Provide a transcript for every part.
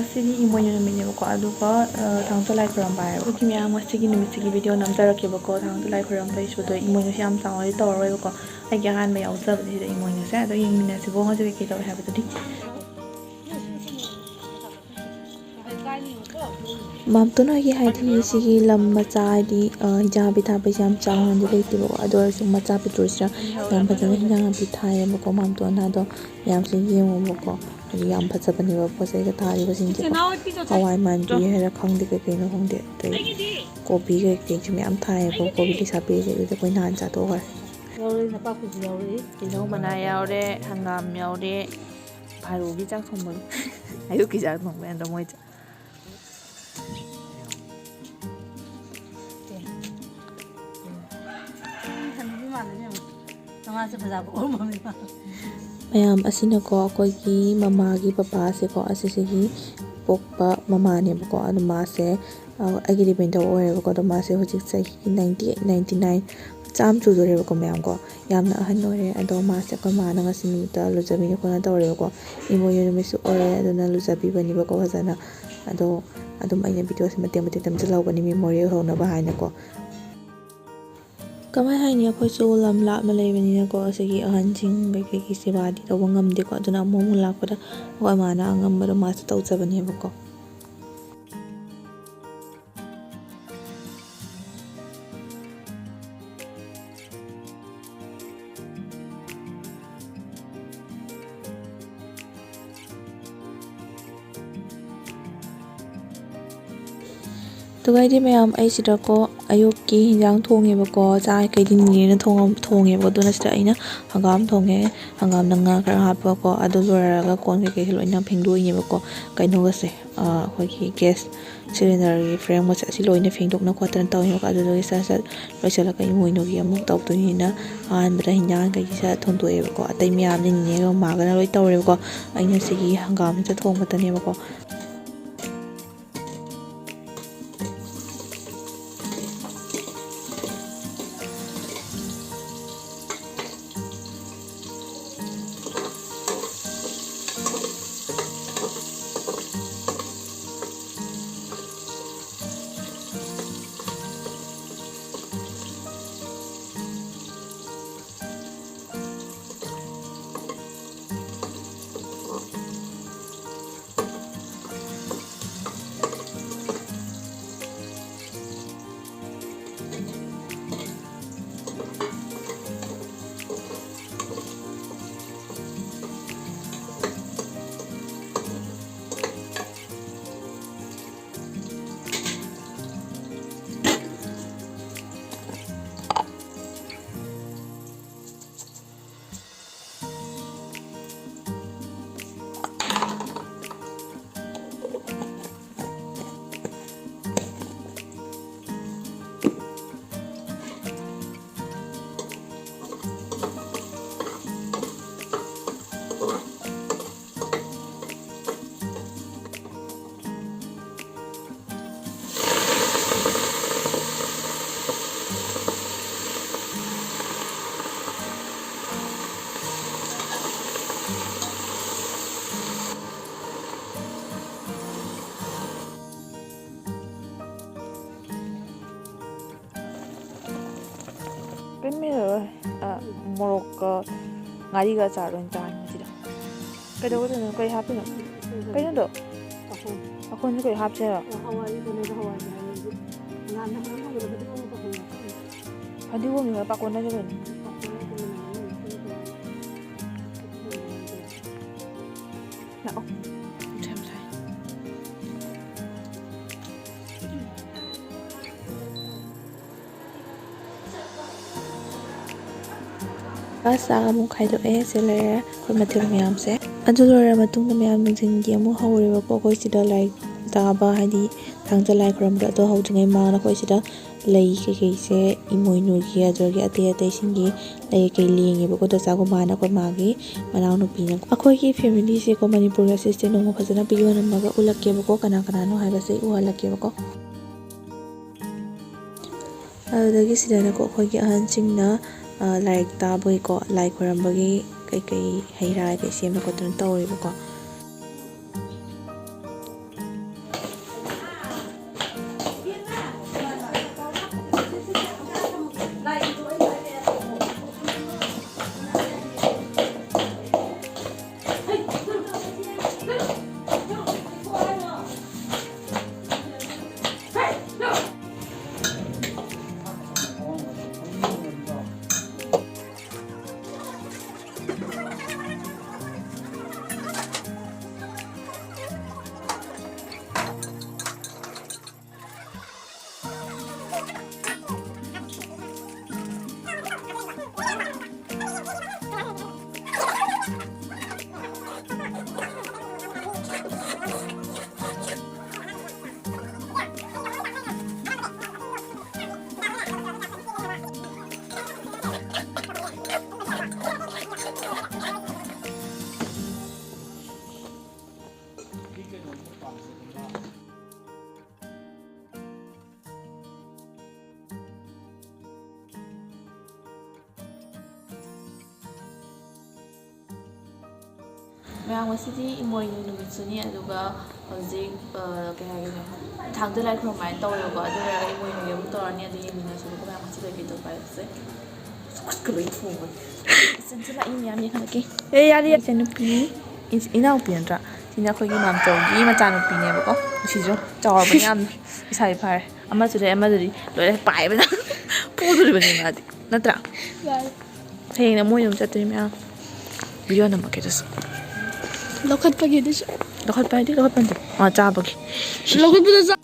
ꯉꯁꯤꯗꯤ ꯏꯃꯣꯏꯅꯨ ꯅꯨꯃꯤꯠꯅꯦꯕꯀꯣ ꯑꯗꯨꯒ ꯊꯥꯡꯖ ꯂꯥꯏ ꯈꯣꯏꯔꯝꯕ ꯍꯥꯏꯕ ꯑꯩꯈꯣꯏꯒꯤ ꯃꯌꯥꯝ ꯉꯁꯤꯒꯤ ꯅꯨꯃꯤꯠꯁꯤꯒꯤ ꯚꯤꯗꯤꯑꯣ ꯅꯝꯖꯔꯛꯀꯦꯕꯀꯣ ꯊꯥꯡꯖ ꯂꯥꯏ ꯈꯣꯏꯔꯝꯕꯩꯁꯨ ꯑꯗꯣ ꯏꯃꯣꯏꯅꯨꯁꯦ ꯌꯥꯝ ꯆꯥꯎꯅꯗꯤ ꯇꯧꯔꯔꯣꯏꯕꯀꯣ ꯑꯩꯒꯤ ꯑꯍꯥꯟꯕ ꯌꯥꯎꯖꯕꯁꯤꯗ ꯏꯃꯣꯏꯅꯨꯁꯦ ꯑꯗꯣ ꯌꯦꯡꯃꯤꯟꯅꯁꯤꯕꯣ ꯉꯁꯤ ꯀꯩꯀꯩ ꯇꯧꯋꯦ ꯍꯥꯏꯕꯗꯨꯗꯤ ꯃꯥꯝꯇꯣꯟ ꯍꯣꯏꯒꯤ ꯍꯥꯏꯗꯤ ꯁꯤꯒꯤ ꯂꯝ ꯃꯆꯥ ꯍꯥꯏꯗꯤ ꯍꯤꯟꯖꯥꯡ ꯅꯥꯄꯤ ꯊꯥꯕꯁꯦ ꯌꯥꯝ ꯆꯥꯎꯅꯗꯤ ꯂꯩꯇꯦꯕꯀꯣ ꯑꯗꯨ ꯑꯣꯏꯔꯁꯨ ꯃꯆꯥ ꯄꯤꯛꯇ꯭ꯔꯨꯁꯤꯗ ꯌꯥꯝ ꯐꯖꯅ ꯍꯤꯟꯖꯥꯡ ꯅꯥꯄꯤ ꯊꯥꯏꯌꯦꯕꯀꯣ ꯃꯥꯝꯇꯣꯟꯅ ꯑꯗꯣ ꯃꯌꯥꯝꯁꯦ ꯌꯦꯡꯉꯣꯕꯀꯣ ꯍꯥꯏꯗꯤ ꯌꯥꯝ ꯐꯖꯕꯅꯦꯕ ꯄꯣꯠ ꯆꯩꯒ ꯊꯥꯔꯤꯕꯁꯤꯡꯁꯦꯀꯣ ꯍꯋꯥꯏ ꯃꯥꯟꯕꯤ ꯍꯥꯏꯔ ꯈꯪꯗꯦ ꯀꯩꯀꯩꯅꯣ ꯈꯪꯗꯦ ꯑꯗꯩ ꯀꯣꯕꯤ ꯀꯩꯀꯩꯁꯨ ꯃꯌꯥꯝ ꯊꯥꯏꯌꯦꯕ ꯀꯣꯕꯤ ꯂꯩꯁꯥꯕꯤꯁꯦ ꯑꯗꯨꯗꯤ ꯑꯩꯈꯣꯏ ꯅꯍꯥꯟ ꯆꯥꯊꯣꯛꯈ꯭ꯔꯦ ꯌꯥꯎꯔꯤ ꯅꯄꯥꯛꯄꯤꯁꯨ ꯌꯥꯎꯔꯤ ꯇꯤꯜꯍꯧ ꯃꯅꯥ ꯌꯥꯎꯔꯦ ꯍꯪꯒꯥꯝ ꯌꯥꯎꯔꯦ ꯐꯥꯔꯨꯒꯤ ꯆꯥꯛ ꯊꯣꯡꯕꯗꯣ ꯑꯌꯨꯛꯀꯤ ꯆꯥꯛ ꯊꯣꯡꯕ ꯌꯥꯗ ꯃꯣꯏꯁꯦ ꯃꯌꯥꯝ ꯑꯁꯤꯅꯀꯣ ꯑꯩꯈꯣꯏꯒꯤ ꯃꯃꯥꯒꯤ ꯄꯄꯥꯁꯦꯀꯣ ꯑꯁꯤꯁꯤꯒꯤ ꯄꯣꯛꯄ ꯃꯃꯥꯅꯦꯕꯀꯣ ꯑꯗꯣ ꯃꯥꯁꯦ ꯑꯩꯒꯤ ꯗꯤꯄꯦꯟꯗꯧ ꯑꯣꯏꯔꯦꯕꯀꯣ ꯑꯗꯣ ꯃꯥꯁꯦ ꯍꯧꯖꯤꯛ ꯆꯍꯤ 98 99 ꯆꯥꯝ ꯆꯨꯗꯣꯔꯦꯕꯀꯣ ꯃꯌꯥꯝ ꯀꯣ ꯌꯥꯝꯅ ꯑꯍꯟ ꯑꯣꯏꯔꯦ ꯑꯗꯣ ꯃꯥꯁꯦ ꯑꯩꯈꯣꯏ ꯃꯥꯅ ꯉꯁꯤ ꯅꯨꯃꯤꯠꯇ ꯂꯨꯖꯕꯤꯅ ꯈꯣꯠꯅ ꯇꯧꯔꯦꯕꯀꯣ ꯏꯃꯣꯏꯅꯨ ꯅꯨꯃꯤꯠꯁꯨ ꯑꯣꯏꯔꯦ ꯑꯗꯨꯅ ꯂꯨꯖꯕꯤꯕꯅꯦꯕꯀꯣ ꯐꯖꯅ ꯑꯗꯣ ꯑꯗꯨꯝ ꯑꯩꯅ ꯚꯤꯗꯤꯑꯣꯁꯦ ꯃꯇꯦꯛ ꯃꯇꯦꯛ ꯅꯝꯁꯤꯜꯍꯧꯕꯅꯤ ꯃꯦꯃꯣꯔꯤ ꯑꯣꯏꯍꯧꯅꯕ ꯍꯥꯏꯅꯀꯣ ꯀꯃꯥꯏ ꯍꯥꯏꯅꯤ ꯑꯩꯈꯣꯏꯁꯨ ꯂꯝ ꯂꯥꯞꯅ ꯂꯩꯕꯅꯤꯅꯀꯣ ꯑꯁꯤꯒꯤ ꯑꯍꯟꯁꯤꯡ ꯀꯩꯀꯩꯒꯤ ꯁꯦꯕꯥꯗꯤ ꯇꯧꯕ ꯉꯝꯗꯦꯀꯣ ꯑꯗꯨꯅ ꯑꯃꯨꯛ ꯑꯃꯨꯛ ꯂꯥꯛꯄꯗ ꯑꯩꯈꯣꯏ ꯃꯥꯅ ꯑꯉꯝꯕꯗꯣ ꯃꯥꯁꯨ ꯇꯧꯖꯕꯅꯦꯕꯀꯣ ꯑꯗꯨꯒꯩꯗꯤ ꯃꯌꯥꯝ ꯑꯩꯁꯤꯗꯀꯣ ꯑꯌꯨꯛꯀꯤ ꯍꯤꯟꯖꯥꯡ ꯊꯣꯡꯉꯦꯕꯀꯣ ꯆꯥꯛ ꯀꯩꯗꯤ ꯅꯦꯅꯦꯅ ꯊꯣꯡꯉꯦꯕ ꯑꯗꯨꯅ ꯁꯤꯗ ꯑꯩꯅ ꯍꯪꯒꯥꯝ ꯊꯣꯡꯉꯦ ꯍꯪꯒꯥꯝꯗ ꯉꯥ ꯈꯔ ꯍꯥꯞꯄꯀꯣ ꯑꯗꯨ ꯂꯣꯏꯔꯒ ꯀꯣꯟ ꯀꯩꯀꯩꯁꯨ ꯂꯣꯏꯅ ꯐꯦꯡꯗꯣꯛꯏꯅꯦꯕꯀꯣ ꯀꯩꯅꯣꯒꯁꯦ ꯑꯩꯈꯣꯏꯒꯤ ꯒ꯭ꯌꯥꯁ ꯁꯤꯂꯤꯟꯗꯔꯒꯤ ꯐ꯭ꯔꯦꯝꯒꯁꯦ ꯑꯁꯤ ꯂꯣꯏꯅ ꯐꯦꯡꯗꯣꯛꯅ ꯈꯣꯠꯇꯅ ꯇꯧꯋꯦꯕꯀꯣ ꯑꯗꯨꯗꯒꯤ ꯁꯠ ꯁꯠ ꯂꯣꯏꯁꯤꯜꯂꯒ ꯏꯃꯣꯏꯅꯨꯒꯤ ꯑꯃꯨꯛ ꯇꯧꯗꯣꯏꯅꯤꯅ ꯑꯍꯥꯟꯕꯗ ꯍꯤꯟꯖꯥꯡ ꯀꯩꯁꯦ ꯊꯣꯡꯗꯣꯛꯑꯦꯕꯀꯣ ꯑꯇꯩ ꯃꯌꯥꯝꯗꯤ ꯅꯦꯅꯦꯒ ꯃꯥꯒꯅ ꯂꯣꯏ ꯇꯧꯔꯦꯕꯀꯣ ꯑꯩꯅ ꯁꯤꯒꯤ ꯍꯪꯒꯥꯝꯁꯤꯗ ꯊꯣꯡꯕꯇꯅꯦꯕꯀꯣ ꯃꯣꯔꯣꯛꯀ ꯉꯥꯔꯤꯒ ꯆꯥꯔ ꯑꯣꯏꯅ ꯆꯥꯔꯅꯤ ꯃꯁꯤꯗ ꯀꯩꯗꯧꯒꯗꯣꯏꯅꯣ ꯀꯩ ꯍꯥꯞꯄꯤꯅꯣ ꯀꯩꯅꯣꯗꯣ ꯑꯩꯈꯣꯏꯅ ꯀꯩ ꯍꯥꯞꯁꯦꯔꯣ ꯐꯗꯤꯒꯣꯝꯗꯤ ꯈꯔ ꯄꯥꯛꯀꯣꯟꯅꯁꯦ ꯀꯩꯅꯣ ꯂꯥꯛꯑꯣ ꯌꯥꯝ ꯁꯥꯏ ꯆꯥꯛ ꯑꯃꯨꯛ ꯈꯥꯏꯗꯣꯛꯑꯦ ꯁꯤ ꯂꯩꯔꯦ ꯑꯩꯈꯣꯏ ꯃꯊꯦꯜ ꯃꯌꯥꯝꯁꯦ ꯑꯗꯨ ꯂꯣꯏꯔ ꯃꯇꯨꯡꯗ ꯃꯌꯥꯝ ꯅꯨꯡꯊꯤꯟꯒꯤ ꯑꯃꯨꯛ ꯍꯧꯔꯦꯕꯀꯣ ꯑꯩꯈꯣꯏ ꯁꯤꯗ ꯂꯥꯏꯔꯤꯛ ꯇꯥꯕ ꯍꯥꯏꯗꯤ ꯊꯥꯡꯖ ꯂꯥꯏ ꯈꯨꯔꯨꯝꯕꯗꯣ ꯑꯗꯣ ꯍꯧꯗ꯭ꯔꯤꯉꯩ ꯃꯃꯥꯡꯗ ꯑꯩꯈꯣꯏ ꯁꯤꯗ ꯂꯩ ꯀꯩꯀꯩꯁꯦ ꯏꯃꯣꯏꯅꯨꯒꯤ ꯑꯗꯨꯗꯒꯤ ꯑꯇꯩ ꯑꯇꯩꯁꯤꯡꯒꯤ ꯂꯩ ꯀꯩ ꯂꯦꯡꯉꯦꯕꯀꯣ ꯗꯆꯥꯒꯨꯝꯕꯅ ꯑꯩꯈꯣꯏ ꯃꯥꯒꯤ ꯃꯅꯥꯎꯅꯨꯄꯤꯅ ꯑꯩꯈꯣꯏꯒꯤ ꯐꯦꯃꯤꯂꯤꯁꯦꯀꯣ ꯃꯅꯤꯄꯨꯔꯒ ꯁꯤꯁꯦ ꯅꯣꯡꯃ ꯐꯖꯅ ꯚꯤꯗꯤꯑꯣ ꯅꯝꯃꯒ ꯎꯠꯂꯛꯀꯦꯕꯀꯣ ꯀꯅꯥ ꯀꯅꯥꯅꯣ ꯍꯥꯏꯕꯁꯦ ꯎꯍꯜꯂꯛꯀꯦꯕꯀꯣ ꯑꯗꯨꯗꯒꯤ ꯁꯤꯗꯅꯀꯣ ꯑꯩꯈꯣꯏꯒꯤ ꯑꯍꯟꯁꯤꯡꯅ ꯂꯥꯏꯔꯤꯛ ꯇꯥꯕꯒꯤꯀꯣ ꯂꯥꯏ ꯈꯣꯏꯔꯝꯕꯒꯤ ꯀꯩꯀꯩ ꯍꯩ ꯔꯥ ꯀꯩ ꯁꯦꯝꯅ ꯈꯣꯠꯇꯅ ꯇꯧꯔꯦꯕꯀꯣ ꯃꯌꯥꯝ ꯉꯁꯤꯗꯤ ꯏꯃꯣꯏꯅꯨ ꯅꯨꯃꯤꯠꯁꯨꯅꯤ ꯑꯗꯨꯒ ꯍꯧꯖꯤꯛ ꯀꯩ ꯍꯥꯏꯒꯅꯤ ꯊꯥꯡꯖ ꯂꯥꯏ ꯈꯨꯔꯨꯝꯃꯥꯏꯅ ꯇꯧꯋꯦꯕꯀꯣ ꯑꯗꯨ ꯂꯣꯏꯔꯒ ꯏꯃꯣꯏꯅꯨꯒꯤ ꯑꯃꯨꯛ ꯇꯧꯔꯅꯤ ꯑꯗꯨ ꯌꯦꯡꯃꯤꯟꯅꯁꯤ ꯑꯗꯨꯒ ꯃꯌꯥꯝ ꯉꯁꯤ ꯀꯩꯀꯩ ꯇꯧꯕ ꯍꯥꯏꯕꯁꯦ ꯈꯨꯠꯀ ꯂꯣꯏ ꯊꯣꯡꯕꯅꯤ ꯏꯆꯟꯁꯨ ꯂꯥꯛꯏ ꯃꯌꯥꯝ ꯌꯦꯡꯍꯜꯂꯛꯀꯦ ꯑꯦ ꯌꯥꯔꯦ ꯏꯆꯟꯅꯨꯄꯤ ꯏꯅꯥꯎꯄꯤ ꯅꯠꯇ꯭ꯔꯥ ꯁꯤꯅ ꯑꯩꯈꯣꯏꯒꯤ ꯃꯥꯝꯆꯧꯒꯤ ꯃꯆꯥꯅꯨꯄꯤꯅꯦꯕꯀꯣ ꯅꯨꯡꯁꯤꯁꯨ ꯆꯥꯎꯔꯕꯅꯤ ꯌꯥꯝꯅ ꯏꯁꯥꯗꯤ ꯐꯔꯦ ꯑꯃꯁꯨ ꯂꯩ ꯑꯃꯗꯨꯗꯤ ꯂꯣꯏꯅ ꯄꯥꯏꯕꯗ ꯄꯨꯗꯣꯔꯤꯕꯅꯤ ꯃꯥꯗꯤ ꯅꯠꯇ꯭ꯔꯥ ꯍꯌꯦꯡꯅ ꯃꯣꯏ ꯑꯗꯨꯝ ꯆꯠꯇꯣꯏ ꯃꯌꯥꯝ ꯚꯤꯗꯤꯑꯣ ꯅꯝꯃꯛꯀꯦ ꯑꯗꯨꯁꯨ ꯂꯧꯈꯠꯄꯒꯤ ꯑꯗꯨꯁꯨ ꯂꯧꯈꯠꯄ ꯍꯥꯏꯗꯤ ꯂꯧꯈꯠꯄ ꯅꯠꯇꯦ ꯆꯥꯕꯒꯤ ꯂꯧꯈꯠꯄꯗ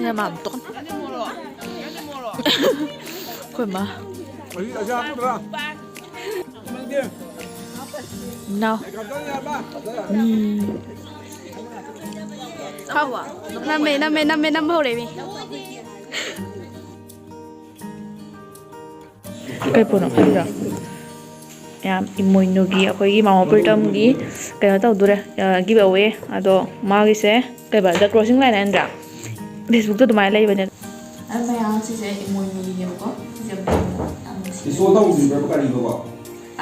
내 마음 또 그만 no Kawa. Name hore mi. ꯀꯩ ꯄꯣꯠꯅꯣ ꯈꯪꯗ꯭ꯔꯥ ꯌꯥꯝ ꯏꯃꯣꯏꯅꯨꯒꯤ ꯑꯩꯈꯣꯏꯒꯤ ꯃꯥꯃꯥ ꯄ꯭ꯔꯤꯇꯝꯒꯤ ꯀꯩꯅꯣ ꯇꯧꯗꯣꯔꯦ ꯒꯤꯕ ꯑꯋꯦ ꯑꯗꯣ ꯃꯥꯒꯤꯁꯦ ꯀꯩꯕ ꯗ ꯀ꯭ꯔꯣꯁꯤꯡ ꯂꯥꯏꯟ ꯍꯥꯏꯅꯗ꯭ꯔꯥ ꯐꯦꯁꯕꯨꯛꯇ ꯑꯗꯨꯃꯥꯏꯅ ꯂꯩꯕꯅꯦ ꯑꯗꯨ ꯃꯌꯥꯝ ꯁꯤꯁꯦ ꯏꯃꯣꯏꯅꯨꯒꯤꯅꯦꯕꯀꯣ ꯁꯤꯁꯦ ꯌꯥꯝ ꯅꯨꯡꯁꯤꯕ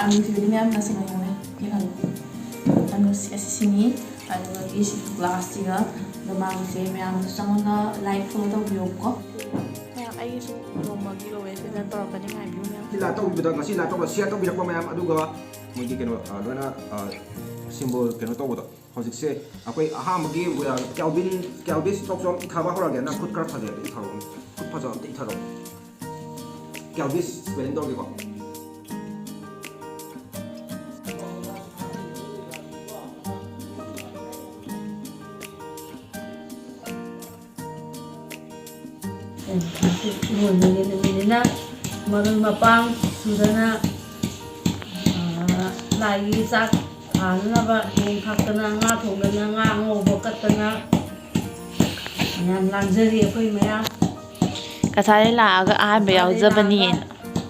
ꯅꯨꯡꯁꯤꯕꯗꯤ ꯃꯌꯥꯝ ꯅꯁꯤꯡ ꯌꯦꯡꯉꯣꯅꯦ ꯌꯦꯡꯍꯜꯂꯨ ꯌꯥꯝ ꯅꯨꯡꯁꯤ ꯑꯁꯤꯁꯤꯅꯤ ꯑꯗꯨꯒ ꯁꯤ ꯒ꯭ꯂꯥꯁꯁꯤꯒ ꯑꯗꯣ ꯃꯥꯒꯤꯁꯦ ꯃꯌꯥꯝꯁꯨ ꯆꯪꯉꯒ ꯂꯥꯏꯛ ꯐꯣꯂꯣ ꯇꯧꯕꯤꯌꯣꯀꯣ ꯃꯌꯥꯝ ꯑꯩꯒꯤꯁꯨ ꯅꯣꯡꯃꯒꯤ ꯂꯣꯋꯦ ꯁꯤꯗ ꯇꯧꯔꯛꯀꯅꯤ ꯉꯥꯏꯕꯤꯌꯨ ꯃꯌꯥꯝ ꯂꯥ ꯇꯧꯕꯤꯕꯗ ꯉꯁꯤ ꯂꯥ ꯇꯧꯕ ꯁꯤꯌꯔ ꯇꯧꯕꯤꯔꯛꯄ ꯃꯌꯥꯝ ꯑꯗꯨꯒ ꯃꯣꯏꯒꯤ ꯀꯩꯅꯣ ꯂꯣꯏꯅ ꯁꯤꯝꯕꯣꯜ ꯀꯩꯅꯣ ꯇꯧꯕꯗꯣ ꯍꯧꯖꯤꯛꯁꯦ ꯑꯩꯈꯣꯏ ꯑꯍꯥꯟꯕꯒꯤ ꯀꯦꯜꯕꯤꯟ ꯁ꯭ꯇꯣꯛꯁꯨ ꯑꯝꯇ ꯏꯊꯕ ꯍꯧꯔꯒꯦ ꯅꯪ ꯈꯨꯠ ꯈꯔ ꯐꯖꯩ ꯑꯝꯇ ꯏꯊꯔꯛꯑꯣ ꯈꯨꯠ ꯐꯖꯕ ꯑꯝꯇ ꯏꯊꯔꯛꯑꯣ ꯀꯦꯜꯕꯤꯁ spelling ꯇꯧꯔꯒꯦꯀꯣ Imunina marun mapang sudana lagi sak na ba yung kakana nga thongana nga ngobo katana yam lanjari akoy maya ꯀꯁꯥꯔꯦ ꯂꯥꯛꯑꯒ ꯑꯍꯥꯟꯕ ꯌꯥꯎꯖꯕꯅꯤꯅ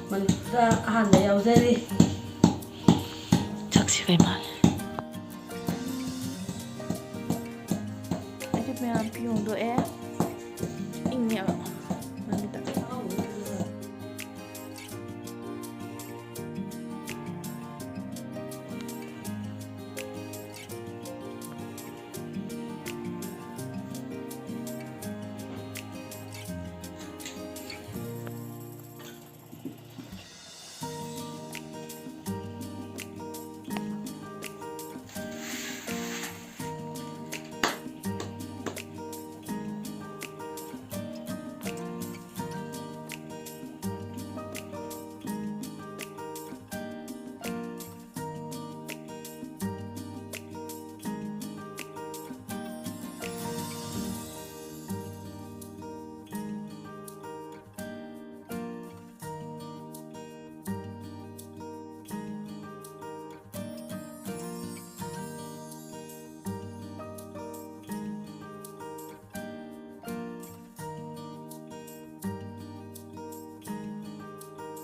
manita ahanda yauzari ꯁꯛꯁꯤ ꯀꯩ ꯃꯥꯜꯂꯦ ꯑꯩꯁꯨ ꯃꯌꯥꯝ ꯐꯤ ꯍꯣꯡꯗꯣꯛꯑꯦ